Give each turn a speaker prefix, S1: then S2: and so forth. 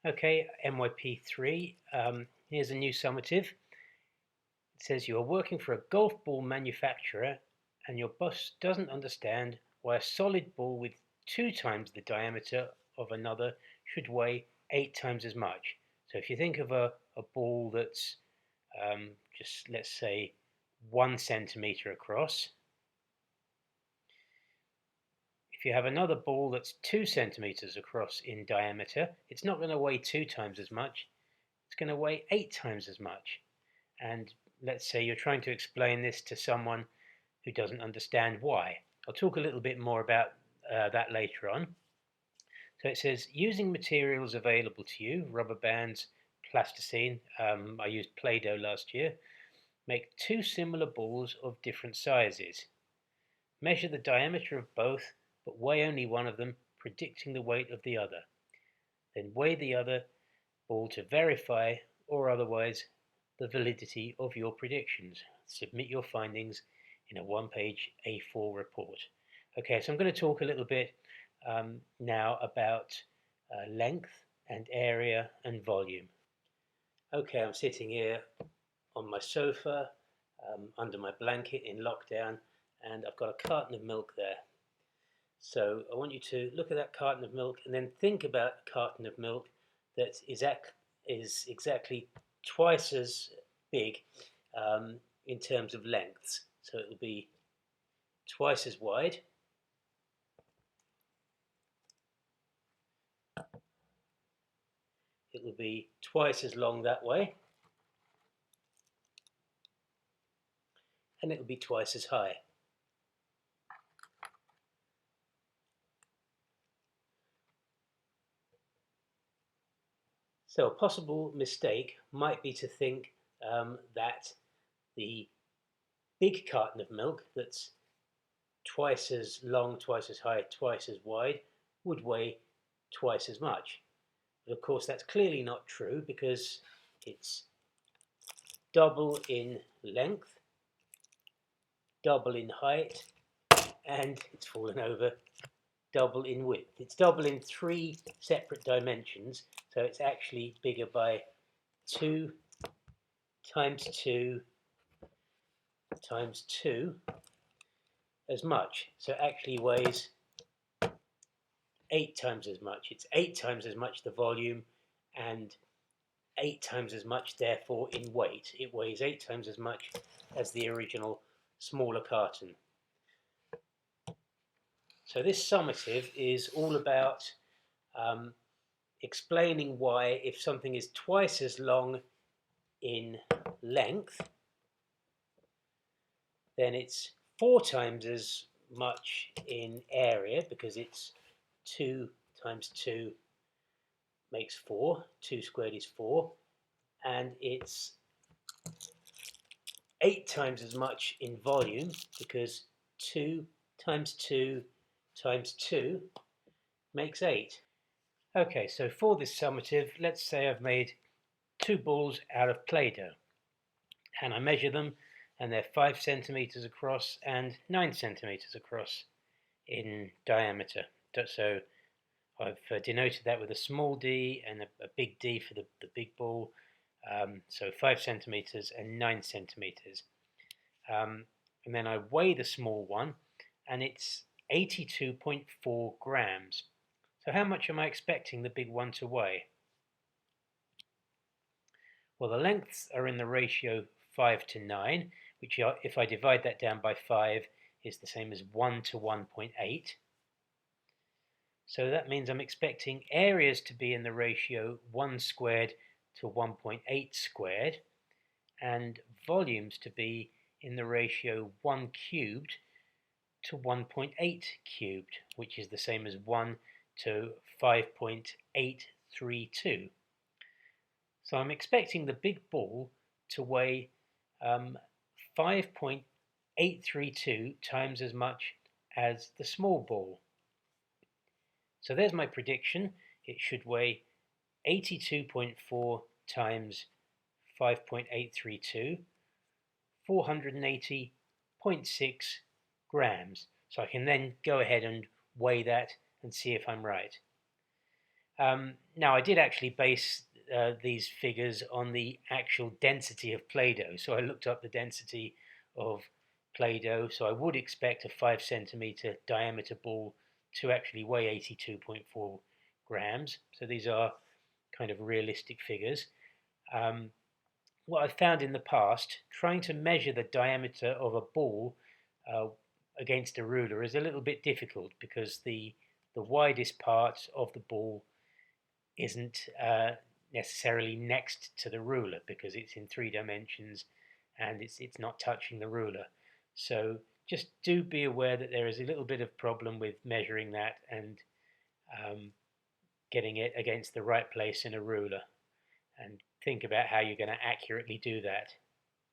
S1: Okay, MYP3. Here's a new summative. It says you are working for a golf ball manufacturer and your boss doesn't understand why a solid ball with 2 times the diameter of another should weigh 8 times as much. So if you think of a ball that's just, let's say, 1 centimeter across, if you have another ball that's 2 centimeters across in diameter, it's not going to weigh 2 times as much, it's going to weigh 8 times as much. And let's say you're trying to explain this to someone who doesn't understand why. I'll talk a little bit more about that later on. So it says, using materials available to you, rubber bands, plasticine, I used Play-Doh last year, make 2 similar balls of different sizes. Measure the diameter of both, but weigh only one of them, predicting the weight of the other. Then weigh the other ball to verify or otherwise the validity of your predictions. Submit your findings in a one-page A4 report. Okay, so I'm going to talk a little bit now about length and area and volume. Okay, I'm sitting here on my sofa under my blanket in lockdown, and I've got a carton of milk there. So I want you to look at that carton of milk and then think about a carton of milk that is exactly twice as big in terms of lengths. So it will be twice as wide, it will be twice as long that way, and it will be twice as high. So a possible mistake might be to think that the big carton of milk that's twice as long, twice as high, twice as wide would weigh twice as much. But of course that's clearly not true because it's double in length, double in height, and it's fallen over, double in width. It's double in 3 separate dimensions, so it's actually bigger by 2 times 2 times 2 as much. So it actually weighs 8 times as much. It's 8 times as much the volume and 8 times as much therefore in weight. It weighs 8 times as much as the original smaller carton. So this summative is all about explaining why if something is twice as long in length, then it's 4 times as much in area because it's 2 times 2 makes 4, 2 squared is 4, and it's 8 times as much in volume because 2 times 2 times 2 makes 8. Okay, so for this summative, let's say I've made 2 balls out of Play-Doh, and I measure them, and they're 5 centimeters across and 9 centimeters across in diameter. So I've denoted that with a small d and a big D for the big ball, so 5 centimeters and 9 centimeters. And then I weigh the small one, and it's 82.4 grams. So how much am I expecting the big one to weigh? Well, the lengths are in the ratio 5 to 9, which if I divide that down by 5 is the same as 1 to 1.8. So that means I'm expecting areas to be in the ratio 1 squared to 1.8 squared, and volumes to be in the ratio 1 cubed to 1.8 cubed, which is the same as 1 to 5.832. So I'm expecting the big ball to weigh 5.832 times as much as the small ball. So there's my prediction. It should weigh 82.4 times 5.832, 480.6 grams. So I can then go ahead and weigh that and see if I'm right. Now, I did actually base these figures on the actual density of Play-Doh. So I looked up the density of Play-Doh. So I would expect a 5 centimeter diameter ball to actually weigh 82.4 grams. So these are kind of realistic figures. Um, what I've found in the past, trying to measure the diameter of a ball uh, against a ruler is a little bit difficult because the widest part of the ball isn't necessarily next to the ruler because it's in 3 dimensions and it's not touching the ruler. So just do be aware that there is a little bit of problem with measuring that and um, getting it against the right place in a ruler, and think about how you're going to accurately do that.